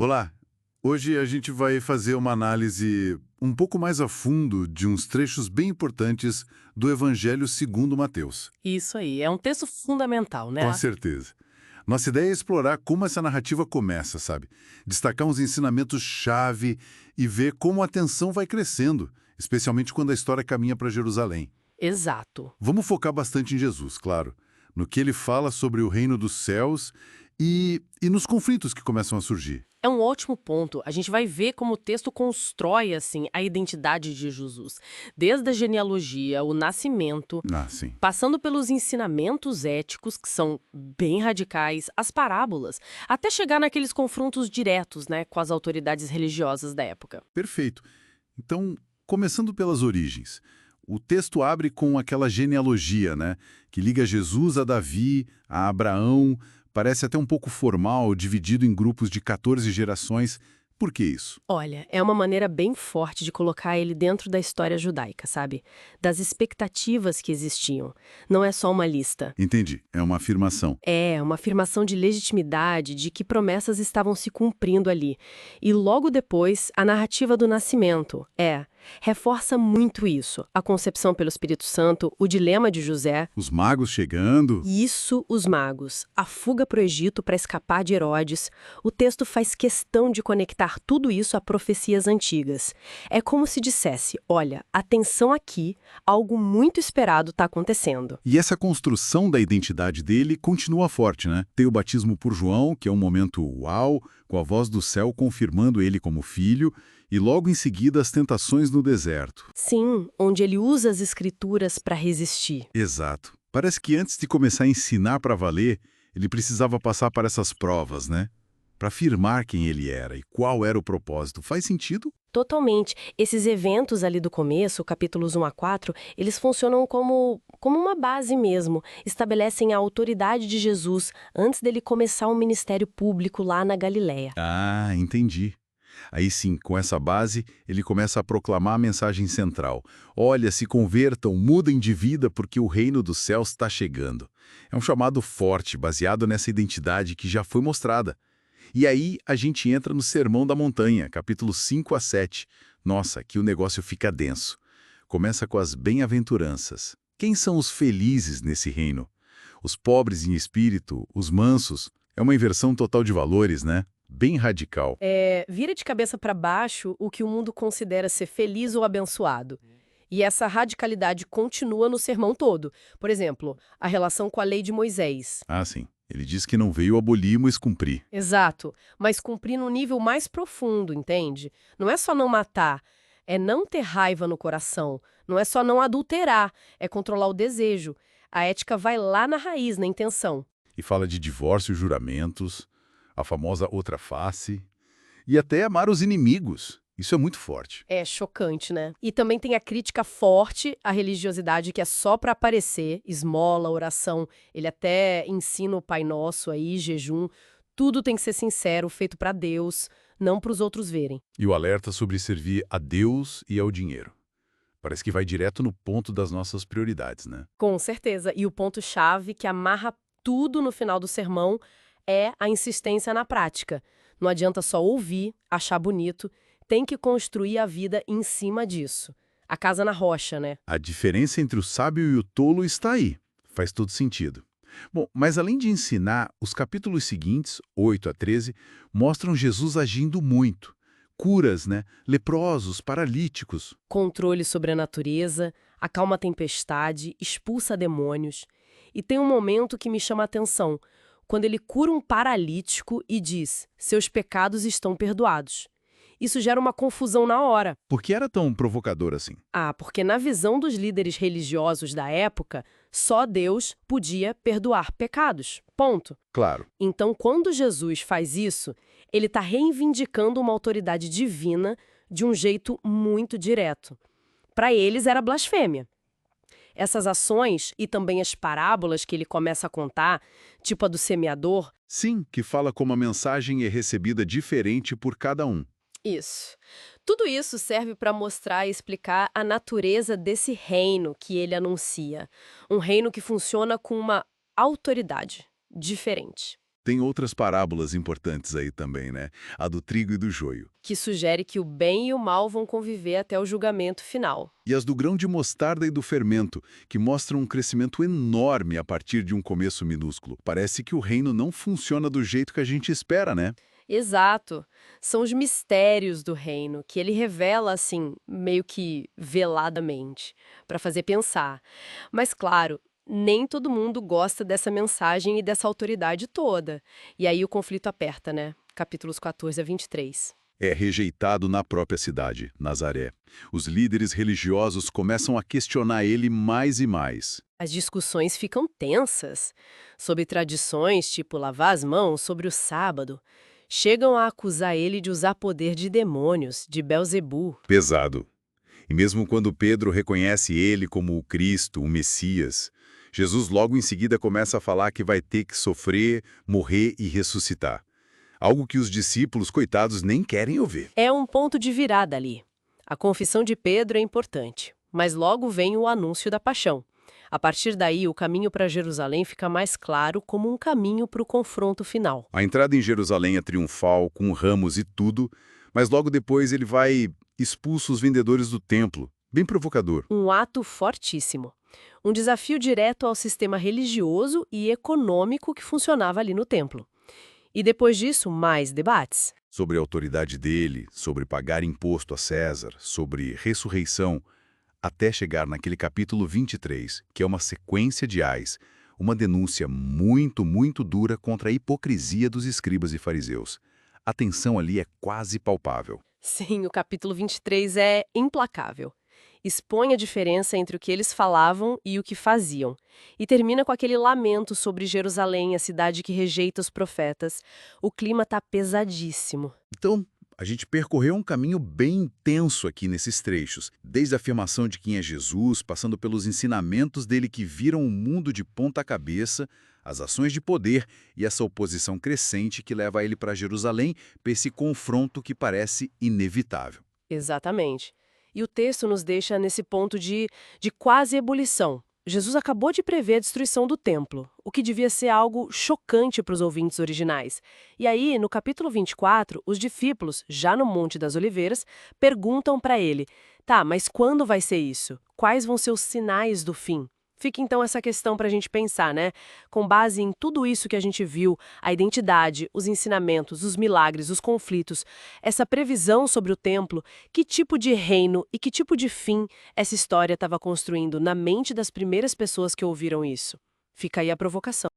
Olá! Hoje a gente vai fazer uma análise um pouco mais a fundo de uns trechos bem importantes do Evangelho segundo Mateus. Isso aí, é um texto fundamental, Com né? certeza. Nossa ideia é explorar como essa narrativa começa, sabe? Destacar uns ensinamentos-chave e ver como a tensão vai crescendo, especialmente quando a história caminha para Jerusalém. Exato. Vamos focar bastante em Jesus, claro, no que ele fala sobre o reino dos céus e nos conflitos que começam a surgir. É um ótimo ponto. A gente vai ver como o texto constrói, assim, a identidade de Jesus. Desde a genealogia, o nascimento, Ah, sim. passando pelos ensinamentos éticos, que são bem radicais, as parábolas, até chegar naqueles confrontos diretos, né, com as autoridades religiosas da época. Perfeito. Então, começando pelas origens. O texto abre com aquela genealogia, né? Que liga Jesus a Davi, a Abraão. Parece até um pouco formal, dividido em grupos de 14 gerações. Por que isso? Olha, é uma maneira bem forte de colocar ele dentro da história judaica, sabe? Das expectativas que existiam. Não é só uma lista. Entendi. É uma afirmação. É, uma afirmação de legitimidade de que promessas estavam se cumprindo ali. E logo depois, a narrativa do nascimento. Reforça muito isso. A concepção pelo Espírito Santo, o dilema de José. Os magos chegando. Isso, os magos. A fuga para o Egito para escapar de Herodes. O texto faz questão de conectar tudo isso a profecias antigas. É como se dissesse, olha, atenção aqui, algo muito esperado está acontecendo. E essa construção da identidade dele continua forte, né? Tem o batismo por João, que é um momento uau, com a voz do céu confirmando ele como filho, e logo em seguida as tentações no deserto. Sim, onde ele usa as escrituras para resistir. Exato. Parece que antes de começar a ensinar para valer, ele precisava passar por essas provas, né? Para afirmar quem ele era e qual era o propósito. Faz sentido? Totalmente. Esses eventos ali do começo, capítulos 1 a 4, eles funcionam como uma base mesmo. Estabelecem a autoridade de Jesus antes dele começar o ministério público lá na Galileia. Ah, entendi. Aí sim, com essa base, ele começa a proclamar a mensagem central. Olha, se convertam, mudem de vida porque o reino dos céus está chegando. É um chamado forte, baseado nessa identidade que já foi mostrada. E aí a gente entra no Sermão da Montanha, capítulos 5 a 7. Nossa, que o negócio fica denso. Começa com as bem-aventuranças. Quem são os felizes nesse reino? Os pobres em espírito, os mansos. É uma inversão total de valores, né? Bem radical. Vira de cabeça para baixo o que o mundo considera ser feliz ou abençoado. E essa radicalidade continua no sermão todo. Por exemplo, a relação com a lei de Moisés. Ah, sim. Ele diz que não veio abolir, mas cumprir. Exato, mas cumprir num nível mais profundo, entende? Não é só não matar, é não ter raiva no coração, não é só não adulterar, é controlar o desejo. A ética vai lá na raiz, na intenção. E fala de divórcio e juramentos, a famosa outra face, e até amar os inimigos. Isso é muito forte. É chocante, né? E também tem a crítica forte à religiosidade que é só para aparecer, esmola, oração. Ele até ensina o Pai Nosso aí, jejum. Tudo tem que ser sincero, feito para Deus, não para os outros verem. E o alerta sobre servir a Deus e ao dinheiro. Parece que vai direto no ponto das nossas prioridades, né? Com certeza. E o ponto-chave que amarra tudo no final do sermão é a insistência na prática. Não adianta só ouvir, achar bonito, tem que construir a vida em cima disso. A casa na rocha, né? A diferença entre o sábio e o tolo está aí. Faz todo sentido. Bom, mas além de ensinar, os capítulos seguintes, 8 a 13, mostram Jesus agindo muito. Curas, né? Leprosos, paralíticos. Controle sobre a natureza, acalma a tempestade, expulsa demônios. E tem um momento que me chama a atenção, quando ele cura um paralítico e diz: seus pecados estão perdoados. Isso gera uma confusão na hora. Por que era tão provocador assim? Porque na visão dos líderes religiosos da época, só Deus podia perdoar pecados. Ponto. Claro. Então, quando Jesus faz isso, ele está reivindicando uma autoridade divina de um jeito muito direto. Para eles era blasfêmia. Essas ações e também as parábolas que ele começa a contar, tipo a do semeador. Sim, que fala como a mensagem é recebida diferente por cada um. Isso. Tudo isso serve para mostrar e explicar a natureza desse reino que ele anuncia. Um reino que funciona com uma autoridade diferente. Tem outras parábolas importantes aí também, né? A do trigo e do joio. Que sugere que o bem e o mal vão conviver até o julgamento final. E as do grão de mostarda e do fermento, que mostram um crescimento enorme a partir de um começo minúsculo. Parece que o reino não funciona do jeito que a gente espera, né? Exato. São os mistérios do reino, que ele revela, assim, meio que veladamente, para fazer pensar. Mas, claro, nem todo mundo gosta dessa mensagem e dessa autoridade toda. E aí o conflito aperta, né? Capítulos 14 a 23. É rejeitado na própria cidade, Nazaré. Os líderes religiosos começam a questionar ele mais e mais. As discussões ficam tensas sobre tradições, tipo lavar as mãos sobre o sábado. Chegam a acusar ele de usar poder de demônios, de Belzebu. Pesado. E mesmo quando Pedro reconhece ele como o Cristo, o Messias, Jesus logo em seguida começa a falar que vai ter que sofrer, morrer e ressuscitar. Algo que os discípulos, coitados, nem querem ouvir. É um ponto de virada ali. A confissão de Pedro é importante, mas logo vem o anúncio da paixão. A partir daí, o caminho para Jerusalém fica mais claro como um caminho para o confronto final. A entrada em Jerusalém é triunfal, com ramos e tudo, mas logo depois ele vai expulsa os vendedores do templo. Bem provocador. Um ato fortíssimo. Um desafio direto ao sistema religioso e econômico que funcionava ali no templo. E depois disso, mais debates. Sobre a autoridade dele, sobre pagar imposto a César, sobre ressurreição, até chegar naquele capítulo 23, que é uma sequência de ais, uma denúncia muito, muito dura contra a hipocrisia dos escribas e fariseus. A tensão ali é quase palpável. Sim, o capítulo 23 é implacável. Expõe a diferença entre o que eles falavam e o que faziam. E termina com aquele lamento sobre Jerusalém, a cidade que rejeita os profetas. O clima tá pesadíssimo. Então, a gente percorreu um caminho bem intenso aqui nesses trechos, desde a afirmação de quem é Jesus, passando pelos ensinamentos dele que viram o mundo de ponta cabeça, as ações de poder e essa oposição crescente que leva ele para Jerusalém, para esse confronto que parece inevitável. Exatamente. E o texto nos deixa nesse ponto de quase ebulição. Jesus acabou de prever a destruição do templo, o que devia ser algo chocante para os ouvintes originais. E aí, no capítulo 24, os discípulos, já no Monte das Oliveiras, perguntam para ele: tá, mas quando vai ser isso? Quais vão ser os sinais do fim? Fica então essa questão para a gente pensar, né? Com base em tudo isso que a gente viu, a identidade, os ensinamentos, os milagres, os conflitos, essa previsão sobre o templo, que tipo de reino e que tipo de fim essa história estava construindo na mente das primeiras pessoas que ouviram isso? Fica aí a provocação.